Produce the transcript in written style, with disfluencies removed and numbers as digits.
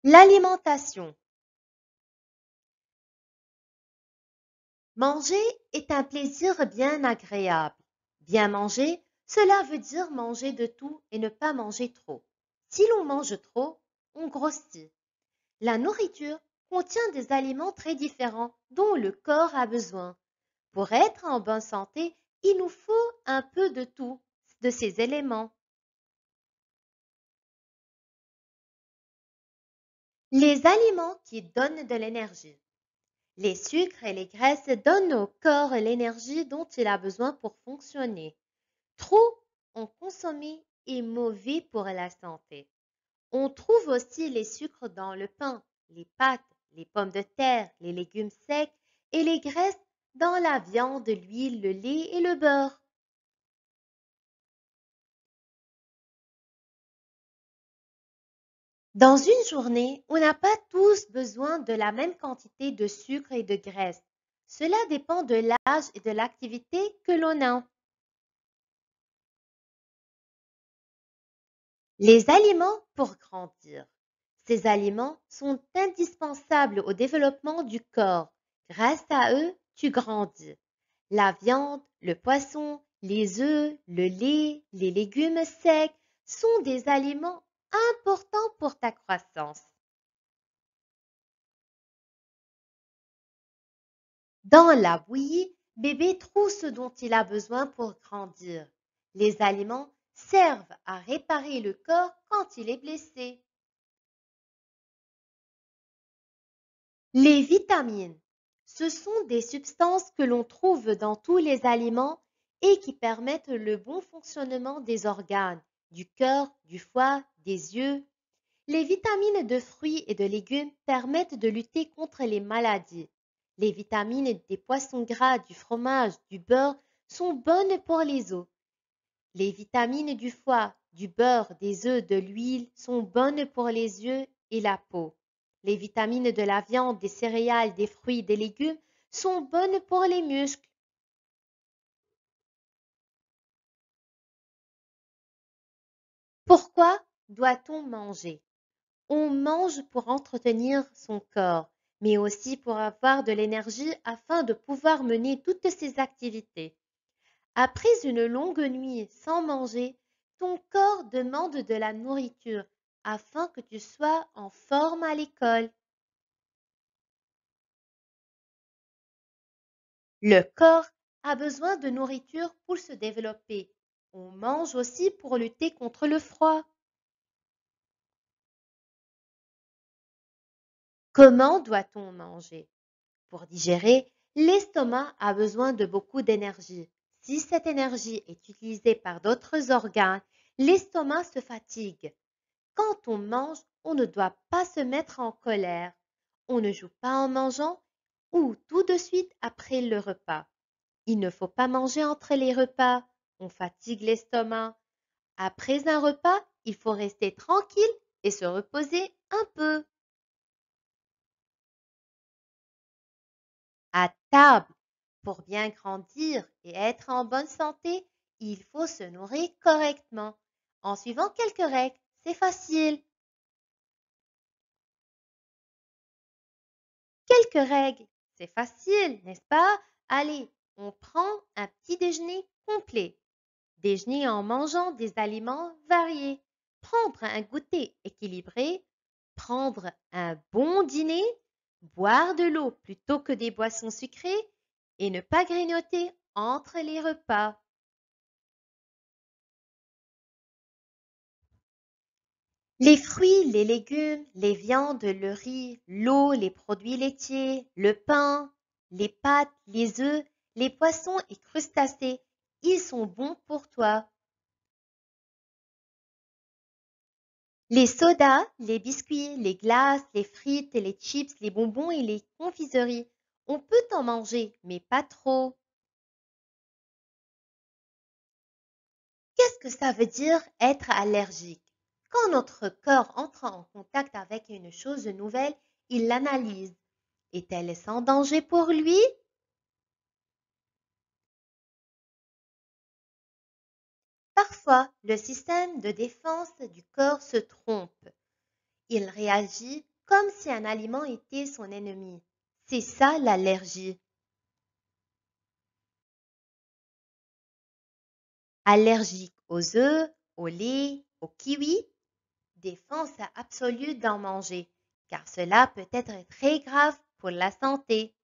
L'alimentation. Manger est un plaisir bien agréable. Bien manger, cela veut dire manger de tout et ne pas manger trop. Si l'on mange trop, on grossit. La nourriture contient des aliments très différents dont le corps a besoin. Pour être en bonne santé, il nous faut un peu de tout, de ces éléments. Les aliments qui donnent de l'énergie. Les sucres et les graisses donnent au corps l'énergie dont il a besoin pour fonctionner. Trop en consommer est mauvais pour la santé. On trouve aussi les sucres dans le pain, les pâtes, les pommes de terre, les légumes secs et les graisses dans la viande, l'huile, le lait et le beurre. Dans une journée, on n'a pas tous besoin de la même quantité de sucre et de graisse. Cela dépend de l'âge et de l'activité que l'on a. Les aliments pour grandir. Ces aliments sont indispensables au développement du corps. Grâce à eux, tu grandis. La viande, le poisson, les œufs, le lait, les légumes secs sont des aliments importants pour ta croissance. Dans la bouillie, bébé trouve ce dont il a besoin pour grandir. Les aliments servent à réparer le corps quand il est blessé. Les vitamines, ce sont des substances que l'on trouve dans tous les aliments et qui permettent le bon fonctionnement des organes, du cœur, du foie, des yeux. Les vitamines de fruits et de légumes permettent de lutter contre les maladies. Les vitamines des poissons gras, du fromage, du beurre sont bonnes pour les os. Les vitamines du foie, du beurre, des œufs, de l'huile sont bonnes pour les yeux et la peau. Les vitamines de la viande, des céréales, des fruits, des légumes sont bonnes pour les muscles. Pourquoi doit-on manger? On mange pour entretenir son corps, mais aussi pour avoir de l'énergie afin de pouvoir mener toutes ses activités. Après une longue nuit sans manger, ton corps demande de la nourriture afin que tu sois en forme à l'école. Le corps a besoin de nourriture pour se développer. On mange aussi pour lutter contre le froid. Comment doit-on manger? Pour digérer, l'estomac a besoin de beaucoup d'énergie. Si cette énergie est utilisée par d'autres organes, l'estomac se fatigue. Quand on mange, on ne doit pas se mettre en colère. On ne joue pas en mangeant ou tout de suite après le repas. Il ne faut pas manger entre les repas. On fatigue l'estomac. Après un repas, il faut rester tranquille et se reposer un peu. À table, pour bien grandir et être en bonne santé, il faut se nourrir correctement. En suivant quelques règles, c'est facile. Quelques règles, c'est facile, n'est-ce pas? Allez, on prend un petit déjeuner complet. Déjeuner en mangeant des aliments variés. Prendre un goûter équilibré. Prendre un bon dîner. Boire de l'eau plutôt que des boissons sucrées. Et ne pas grignoter entre les repas. Les fruits, les légumes, les viandes, le riz, l'eau, les produits laitiers, le pain, les pâtes, les œufs, les poissons et crustacés, ils sont bons pour toi. Les sodas, les biscuits, les glaces, les frites, les chips, les bonbons et les confiseries, on peut en manger, mais pas trop. Qu'est-ce que ça veut dire être allergique? Quand notre corps entre en contact avec une chose nouvelle, il l'analyse. Est-elle sans danger pour lui? Parfois, le système de défense du corps se trompe. Il réagit comme si un aliment était son ennemi. C'est ça l'allergie. Allergique aux œufs, au lait, au kiwi, défense absolue d'en manger, car cela peut être très grave pour la santé.